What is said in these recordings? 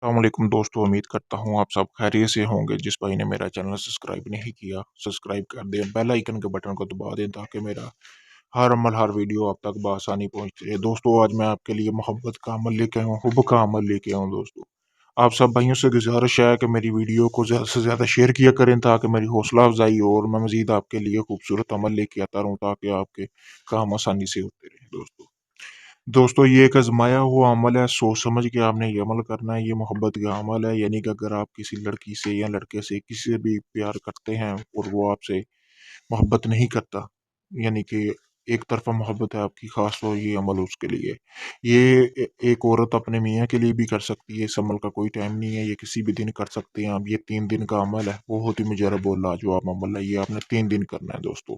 अस्सलामुअलैकुम दोस्तों, उम्मीद करता हूँ आप सब खैरियत से होंगे। जिस भाई ने मेरा चैनल सब्सक्राइब नहीं किया, सब्सक्राइब कर दें, बेल आइकन के बटन को दबा दें ताकि मेरा हर अमल हर वीडियो आप तक बआसानी पहुँचती है। दोस्तों, आज मैं आपके लिए मोहब्बत का अमल लेके आया हूँ, हुब का अमल लेके आया हूँ। दोस्तों, आप सब भाइयों से गुजारिश है कि मेरी वीडियो को ज़्यादा से ज़्यादा शेयर किया करें ताकि मेरी हौसला अफजाई हो और मैं मज़ीद आपके लिए खूबसूरत अमल लेके आता रहूँ ताकि आपके काम आसानी से होते रहें। दोस्तों, ये एक आजमाया हुआ अमल है। सोच समझ के आपने ये अमल करना है। ये मोहब्बत का अमल है, यानी कि अगर आप किसी लड़की से या लड़के से किसी से भी प्यार करते हैं और वो आपसे मोहब्बत नहीं करता, यानी कि एक तरफा मोहब्बत है आपकी, खास तो ये अमल उसके लिए। ये एक औरत अपने मियाँ के लिए भी कर सकती है। इस अमल का कोई टाइम नहीं है, ये किसी भी दिन कर सकते हैं आप। ये 3 दिन का अमल है, बहुत ही मुजरब और लाजवाब अमल है। ये आपने 3 दिन करना है दोस्तों।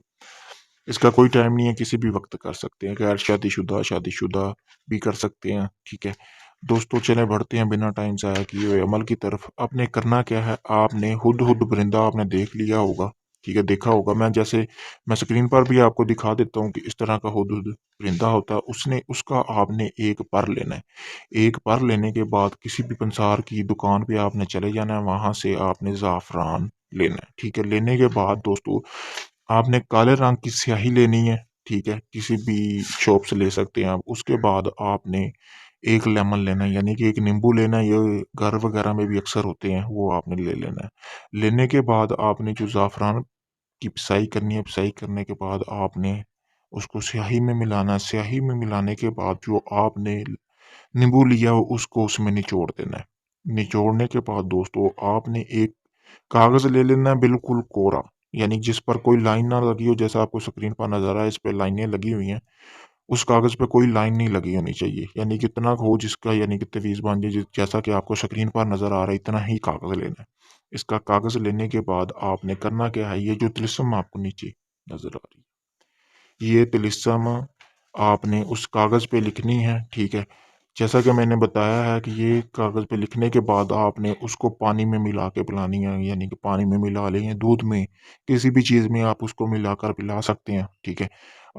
इसका कोई टाइम नहीं है, किसी भी वक्त कर सकते हैं। गैर शादीशुदा, शादीशुदा भी कर सकते हैं। ठीक है दोस्तों, चले बढ़ते हैं बिना टाइम ज़ाया किए हुए अमल की तरफ। आपने करना क्या है, आपने हुद हुद परिंदा आपने देख लिया होगा। ठीक है, देखा होगा। मैं स्क्रीन पर भी आपको दिखा देता हूँ कि इस तरह का हुद हुद परिंदा होता है। उसने उसका आपने एक पर लेना है। एक पर लेने के बाद किसी भी पंसार की दुकान पे आपने चले जाना है, वहां से आपने ज़ाफ़रान लेना है। ठीक है, लेने के बाद दोस्तों आपने काले रंग की स्याही लेनी है। ठीक है, किसी भी शॉप से ले सकते हैं आप। उसके बाद आपने एक लेमन लेना है, यानी कि एक नींबू लेना है। ये घर वगैरह में भी अक्सर होते हैं, वो आपने ले लेना है। लेने के बाद आपने जो ज़ाफ़रान की पिसाई करनी है, पिसाई करने के बाद आपने उसको स्याही में मिलाना है। स्याही में मिलाने के बाद जो आपने नींबू लिया हो उसको उसमें निचोड़ देना है। निचोड़ने के बाद दोस्तों आपने एक कागज़ ले लेना है, बिल्कुल कोरा, यानी जिस पर कोई लाइन ना लगी हो। जैसा आपको स्क्रीन पर नज़र आ रहा है, इस पे लाइनें लगी हुई हैं। उस कागज़ पे कोई लाइन नहीं लगी होनी चाहिए, यानी कि इतना हो जिसका यानी कि तवीज़ बन जाए। जैसा कि आपको स्क्रीन पर नज़र आ रहा है, इतना ही कागज़ लेना है। इसका कागज़ लेने के बाद आपने करना क्या है, ये जो तिलिस्म आपको नीचे नज़र आ रही है, ये तिलिस्म आपने उस कागज़ पे लिखनी है। ठीक है, जैसा कि मैंने बताया है कि ये कागज़ पे लिखने के बाद आपने उसको पानी में मिला के पिलानी है, यानी कि पानी में मिला लें, दूध में, किसी भी चीज़ में आप उसको मिलाकर पिला सकते हैं। ठीक है,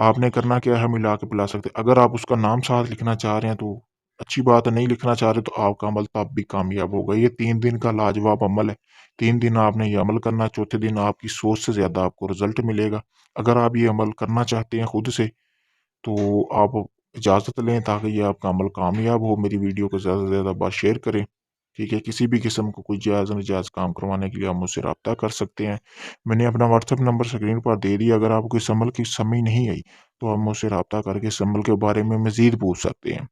आपने करना क्या है, मिला के पिला सकते हैं। अगर आप उसका नाम साथ लिखना चाह रहे हैं तो अच्छी बात है, नहीं लिखना चाह रहे तो आपका अमल तब भी कामयाब होगा। ये 3 दिन का लाजवाब अमल है। 3 दिन आपने ये अमल करना है, चौथे दिन आपकी सोच से ज़्यादा आपको रिजल्ट मिलेगा। अगर आप ये अमल करना चाहते हैं खुद से तो आप इजाज़त लें ताकि ये आपका अमल कामयाब हो। मेरी वीडियो को ज़्यादा से ज़्यादा बार शेयर करें। ठीक है, किसी भी किस्म का कोई जायज़ नाजायज़ काम करवाने के लिए आप मुझसे रब्ता कर सकते हैं। मैंने अपना व्हाट्सएप नंबर स्क्रीन पर दे दिया। अगर आपको इस अमल की समझ नहीं आई तो आप मुझसे रब्ता करके इस अमल के बारे में मज़ीद पूछ सकते हैं।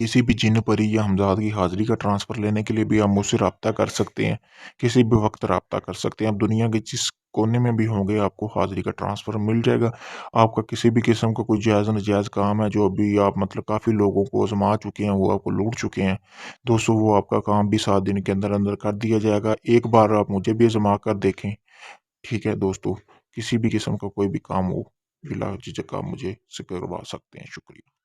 किसी भी जिन परी या हमज़ाद की हाज़िरी का ट्रांसफ़र लेने के लिए भी आप मुझसे राब्ता कर सकते हैं। किसी भी वक़्त राब्ता कर सकते हैं। आप दुनिया के जिस कोने में भी होंगे आपको हाज़िरी का ट्रांसफ़र मिल जाएगा। आपका किसी भी किस्म का कोई जायज़ नाजायज़ काम है जो अभी आप मतलब काफ़ी लोगों को आज़मा चुके हैं, वो आपको लूट चुके हैं। दोस्तों, वो आपका काम भी 7 दिन के अंदर-अंदर कर दिया जाएगा। एक बार आप मुझे भी आज़मा कर देखें। ठीक है दोस्तों, किसी भी किस्म का कोई भी काम हो, बिला झिझक आप मुझे से करवा सकते हैं। शुक्रिया।